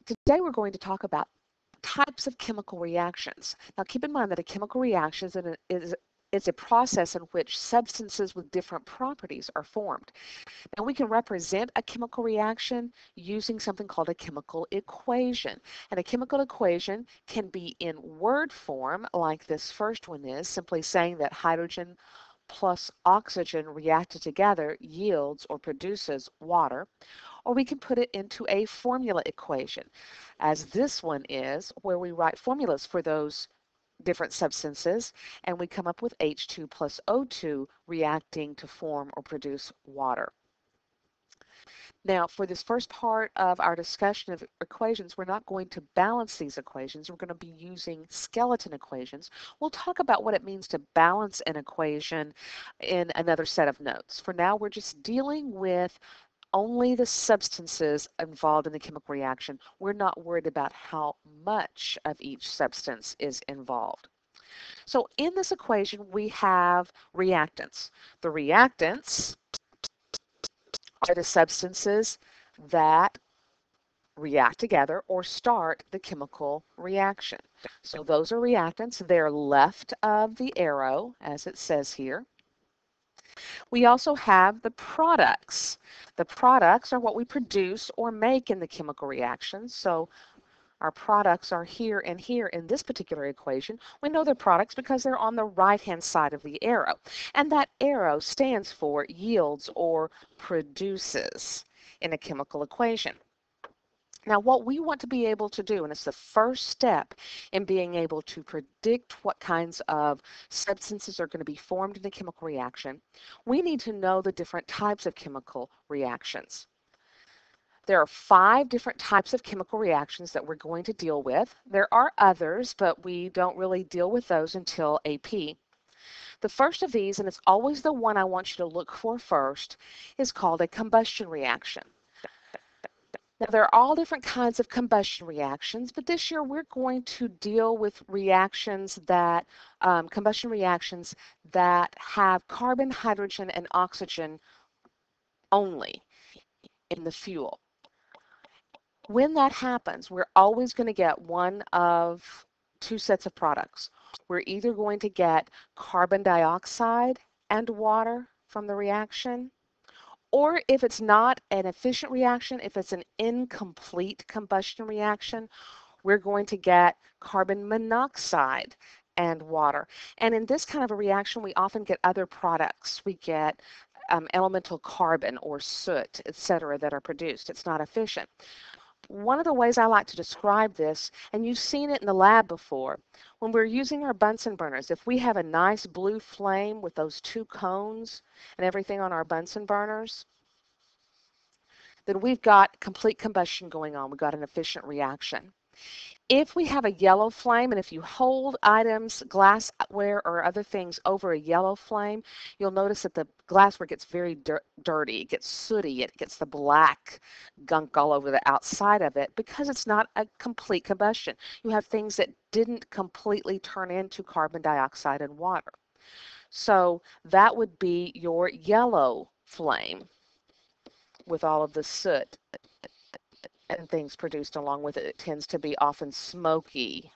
Today we're going to talk about types of chemical reactions. Now keep in mind that a chemical reaction is a process in which substances with different properties are formed. Now we can represent a chemical reaction using something called a chemical equation. And a chemical equation can be in word form, like this first one is, simply saying that hydrogen plus oxygen reacted together yields or produces water, or we can put it into a formula equation, as this one is, where we write formulas for those different substances, and we come up with H2 plus O2 reacting to form or produce water. Now, for this first part of our discussion of equations, we're not going to balance these equations. We're going to be using skeleton equations. We'll talk about what it means to balance an equation in another set of notes. For now, we're just dealing with only the substances involved in the chemical reaction. We're not worried about how much of each substance is involved. So in this equation, we have reactants. The reactants are the substances that react together or start the chemical reaction. So those are reactants. They're left of the arrow, as it says here. We also have the products. The products are what we produce or make in the chemical reaction. So our products are here and here in this particular equation. We know they're products because they're on the right-hand side of the arrow. And that arrow stands for yields or produces in a chemical equation. Now, what we want to be able to do, and it's the first step in being able to predict what kinds of substances are going to be formed in a chemical reaction, we need to know the different types of chemical reactions. There are 5 different types of chemical reactions that we're going to deal with. There are others, but we don't really deal with those until AP. The first of these, and it's always the one I want you to look for first, is called a combustion reaction. Now, there are all different kinds of combustion reactions, but this year we're going to deal with reactions that, combustion reactions that have carbon, hydrogen, and oxygen only in the fuel. When that happens, we're always going to get one of 2 sets of products. We're either going to get carbon dioxide and water from the reaction, or if it's not an efficient reaction, if it's an incomplete combustion reaction, we're going to get carbon monoxide and water. And in this kind of a reaction, we often get other products. We get elemental carbon or soot, etc., that are produced. It's not efficient. One of the ways I like to describe this, and you've seen it in the lab before, when we're using our Bunsen burners, if we have a nice blue flame with those 2 cones and everything on our Bunsen burners, then we've got complete combustion going on. We've got an efficient reaction. If we have a yellow flame, and if you hold items, glassware or other things over a yellow flame, you'll notice that the glassware gets very dirty, it gets sooty, it gets the black gunk all over the outside of it because it's not a complete combustion. You have things that didn't completely turn into carbon dioxide and water. So that would be your yellow flame with all of the soot and things produced along with it. It tends to be often smoky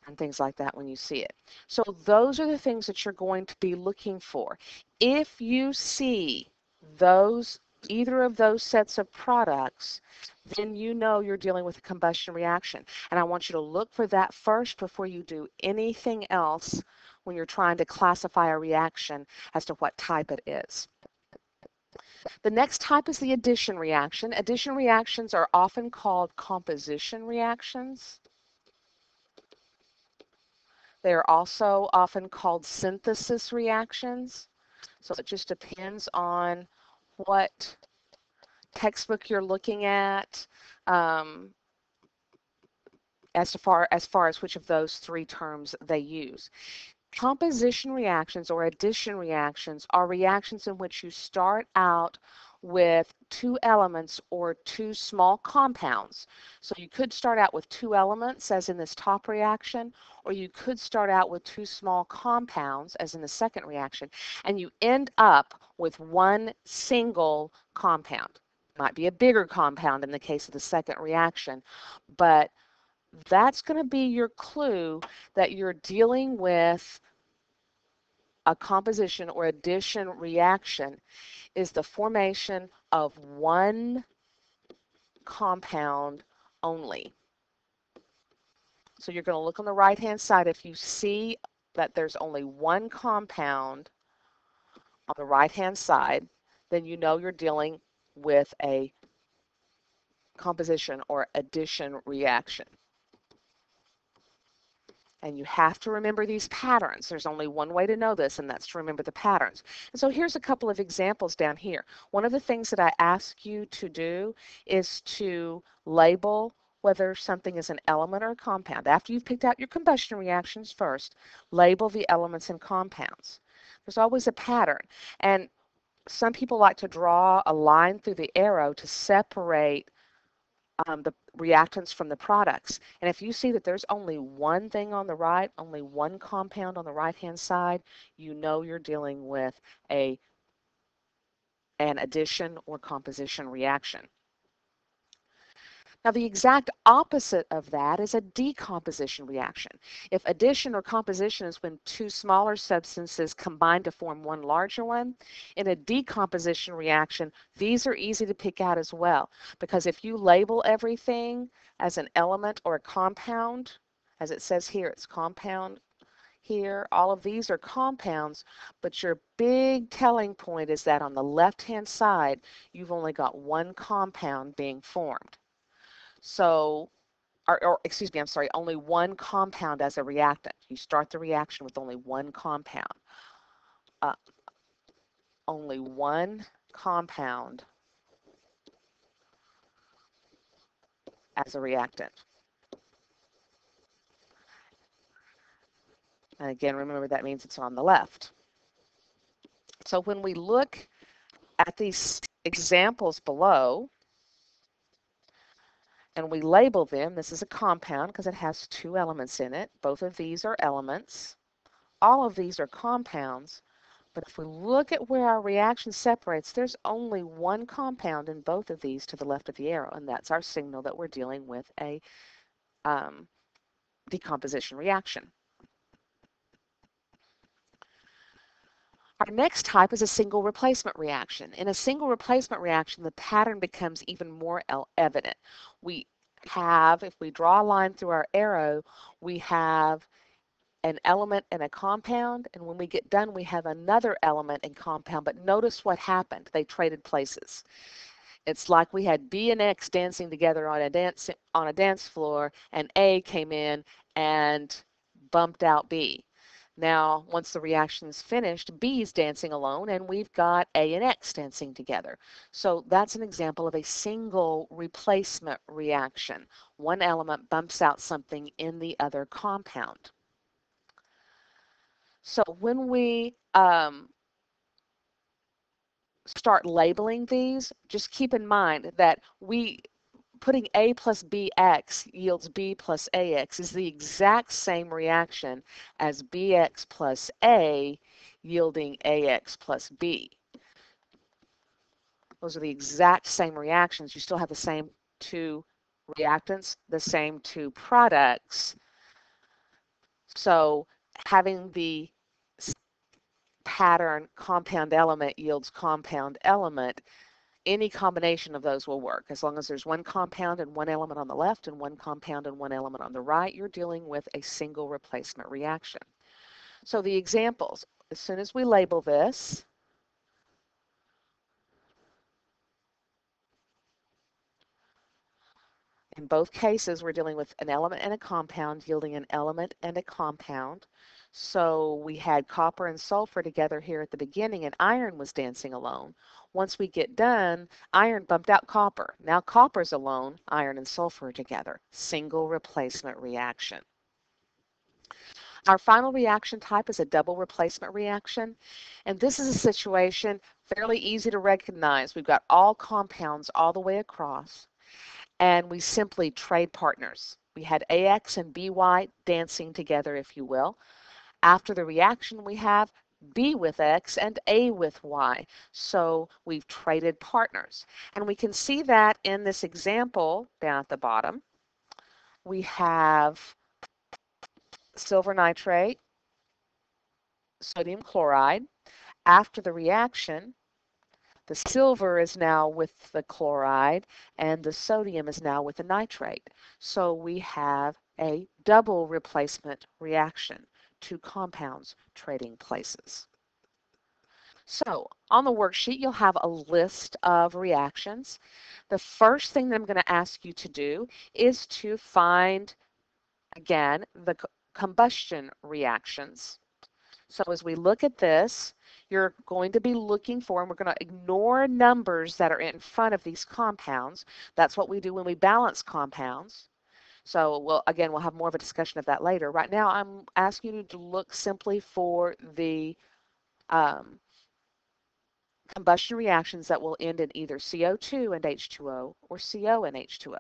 and things like that when you see it. So those are the things that you're going to be looking for. If you see either of those sets of products, then you know you're dealing with a combustion reaction. And I want you to look for that first before you do anything else when you're trying to classify a reaction as to what type it is. The next type is the addition reaction. Addition reactions are often called composition reactions. They are also often called synthesis reactions. So it just depends on what textbook you're looking at as far as which of those 3 terms they use. Composition reactions or addition reactions are reactions in which you start out with 2 elements or 2 small compounds. So you could start out with 2 elements, as in this top reaction, or you could start out with 2 small compounds, as in the second reaction, and you end up with one single compound. Might be a bigger compound in the case of the second reaction, but that's going to be your clue that you're dealing with a composition or addition reaction is the formation of one compound only. So you're going to look on the right-hand side. If you see that there's only one compound on the right-hand side, then you know you're dealing with a composition or addition reaction. And you have to remember these patterns. There's only one way to know this, and that's to remember the patterns. And so here's a couple of examples down here. One of the things that I ask you to do is to label whether something is an element or a compound. After you've picked out your combustion reactions first, label the elements and compounds. There's always a pattern. And some people like to draw a line through the arrow to separate the reactants from the products. And if you see that there's only one thing on the right, only one compound on the right-hand side, you know you're dealing with an addition or composition reaction. Now, the exact opposite of that is a decomposition reaction. If addition or composition is when two smaller substances combine to form one larger one, in a decomposition reaction, these are easy to pick out as well, because if you label everything as an element or a compound, as it says here, it's compound here, all of these are compounds, but your big telling point is that on the left-hand side, you've only got one compound being formed. So, or excuse me, I'm sorry, only one compound as a reactant. You start the reaction with only one compound. Only one compound as a reactant. And again, remember that means it's on the left. So when we look at these examples below, and we label them, this is a compound because it has two elements in it. Both of these are elements. All of these are compounds. But if we look at where our reaction separates, there's only one compound in both of these to the left of the arrow, and that's our signal that we're dealing with a decomposition reaction. Our next type is a single replacement reaction. In a single replacement reaction, the pattern becomes even more evident. We have, if we draw a line through our arrow, we have an element and a compound, and when we get done, we have another element and compound, but notice what happened. They traded places. It's like we had B and X dancing together on a dance floor, and A came in and bumped out B. Now, once the reaction is finished, B is dancing alone, and we've got A and X dancing together. So that's an example of a single replacement reaction. One element bumps out something in the other compound. So when we start labeling these, just keep in mind that putting A plus BX yields B plus AX is the exact same reaction as BX plus A yielding AX plus B. Those are the exact same reactions. You still have the same two reactants, the same two products. So having the pattern compound element yields compound element, any combination of those will work. As long as there's one compound and one element on the left and one compound and one element on the right, you're dealing with a single replacement reaction. So the examples, as soon as we label this, in both cases, we're dealing with an element and a compound yielding an element and a compound. So we had copper and sulfur together here at the beginning, and iron was dancing alone. Once we get done, iron bumped out copper. Now copper's alone, iron and sulfur are together. Single replacement reaction. Our final reaction type is a double replacement reaction, and this is a situation fairly easy to recognize. We've got all compounds all the way across, and we simply trade partners. We had AX and BY dancing together, if you will. After the reaction, we have B with X and A with Y. So we've traded partners. And we can see that in this example down at the bottom. We have silver nitrate, sodium chloride. After the reaction, the silver is now with the chloride and the sodium is now with the nitrate. So we have a double replacement reaction, two compounds trading places. So on the worksheet, you'll have a list of reactions. The first thing that I'm going to ask you to do is to find, again, the combustion reactions. So as we look at this, you're going to be looking for, and we're going to ignore numbers that are in front of these compounds. That's what we do when we balance compounds. So we'll have more of a discussion of that later. Right now, I'm asking you to look simply for the combustion reactions that will end in either CO2 and H2O or CO and H2O.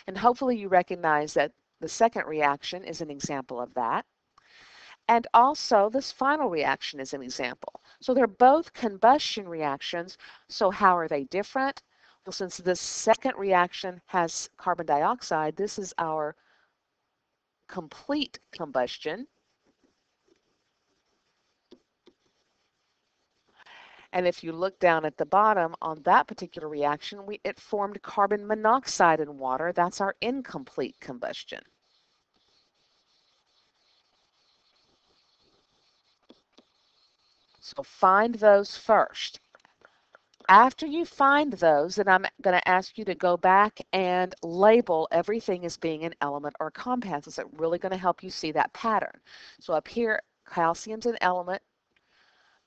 And hopefully you recognize that the second reaction is an example of that. And also this final reaction is an example. So they're both combustion reactions. So how are they different? Well, since this second reaction has carbon dioxide, this is our complete combustion. And if you look down at the bottom on that particular reaction, it formed carbon monoxide in water. That's our incomplete combustion. So find those first. After you find those, then I'm going to ask you to go back and label everything as being an element or compound. It's really going to help you see that pattern. So up here, calcium's an element,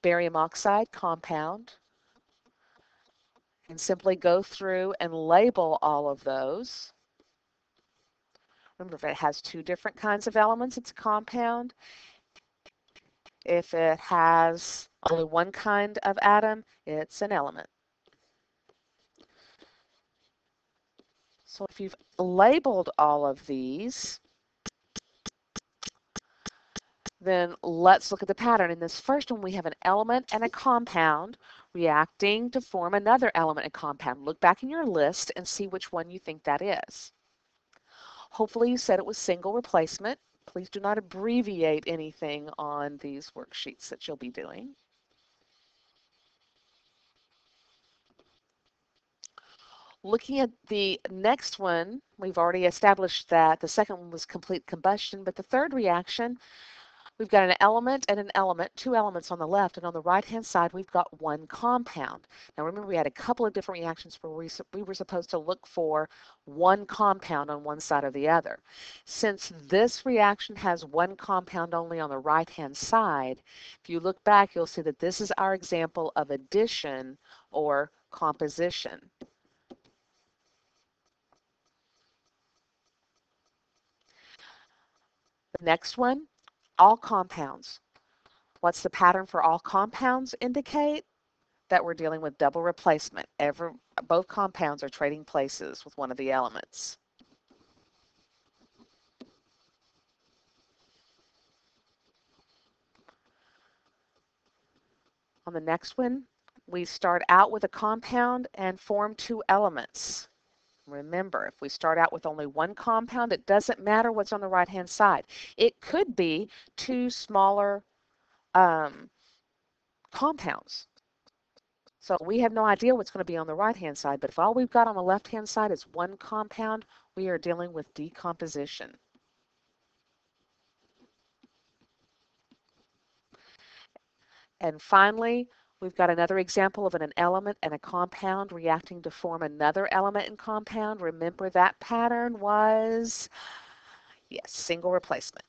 barium oxide, compound, and simply go through and label all of those. Remember, if it has two different kinds of elements, it's a compound. If it has only one kind of atom, it's an element. So if you've labeled all of these, then let's look at the pattern. In this first one, we have an element and a compound reacting to form another element and compound. Look back in your list and see which one you think that is. Hopefully you said it was single replacement. Please do not abbreviate anything on these worksheets that you'll be doing. Looking at the next one, we've already established that the second one was complete combustion, but the third reaction, we've got an element and an element, two elements on the left, and on the right-hand side, we've got one compound. Now remember, we had a couple of different reactions where we were supposed to look for one compound on one side or the other. Since this reaction has one compound only on the right-hand side, if you look back, you'll see that this is our example of addition or composition. The next one, all compounds. What's the pattern for all compounds indicate? That we're dealing with double replacement. Both compounds are trading places with one of the elements. On the next one, we start out with a compound and form two elements. Remember, if we start out with only one compound, it doesn't matter what's on the right-hand side. It could be two smaller compounds. So we have no idea what's going to be on the right-hand side, but if all we've got on the left-hand side is one compound, we are dealing with decomposition. And finally, we've got another example of an element and a compound reacting to form another element and compound. Remember that pattern was, yes, single replacement.